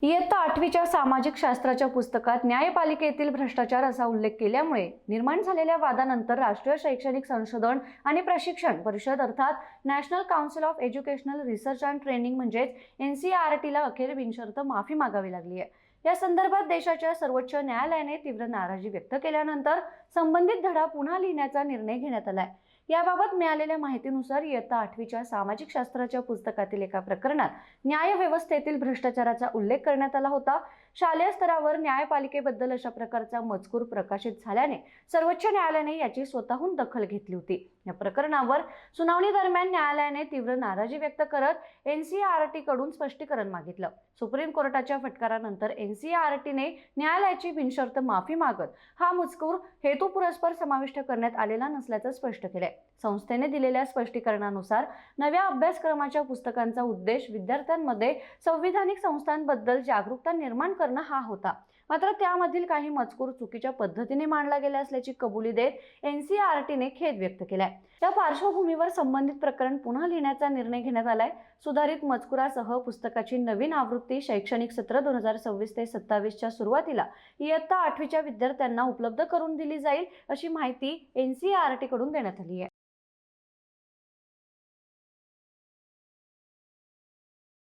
इयत्ता 8वीच्या सामाजिक शास्त्राच्या पुस्तकात न्यायपालिकेतील भ्रष्टाचार असा उल्लेख केल्यामुळे निर्माण झालेल्या वादानंतर राष्ट्रीय शैक्षणिक संशोधन आणि प्रशिक्षण परिषद अर्थात national council of educational research and training म्हणजेच NCERTला अखेर बिनशर्त माफी मागावी लागली आहे। या संदर्भात देशाच्या सर्वोच्च न्यायालयाने तीव्र नाराजी व्यक्त केल्यानंतर संबंधित धडा पुन्हा लिहिण्याचा निर्णय घेण्यात आलाय। याबाबत मिळालेल्या माहितीनुसार इयत्ता 8वीच्या सामाजिक शास्त्राच्या पुस्तकातील एका प्रकरणात न्याय व्यवस्थेतील भ्रष्टाचाराचा उल्लेख करण्यात आला होता। शालेय स्तरावर न्यायपालिकेबद्दल अशा प्रकारचा मजकूर प्रकाशित झाल्याने सर्वोच्च न्यायालयाने याची स्वतःहून दखल घेतली होती। या प्रकरणावर सुनावणी दरम्यान न्यायालयाने तीव्र नाराजी व्यक्त करत NCERT कडून स्पष्टीकरण मागितलं। सुप्रीम कोर्टाच्या फटकारानंतर NCERTने न्यायालयाची बिनशर्त माफी मागत हा मजकूर हेतुपुरस्पर समाविष्ट करण्यात आलेला नसल्याचं स्पष्ट केलंय। संस्थेने दिलेल्या स्पष्टीकरणानुसार नव्या अभ्यासक्रमाच्या पुस्तकांचा उद्देश विद्यार्थ्यांमध्ये संविधानिक संस्थांबद्दल जागरूकता निर्माण करणं हा होता, मात्र त्यामधील काही मजकूर चुकीच्या पद्धतीने मांडला गेला असल्याची कबुली देत NCERTने खेद व्यक्त केलाय। त्या पार्श्वभूमीवर संबंधित प्रकरण पुन्हा लिहिण्याचा निर्णय घेण्यात आलाय। सुधारित मजकुरासह पुस्तकाची नवीन आवृत्ती शैक्षणिक सत्र 2026 ते 27च्या सुरुवातीला इयत्ता 8वीच्या विद्यार्थ्यांना उपलब्ध करून दिली जाईल अशी माहिती NCERT कडून देण्यात आली आहे।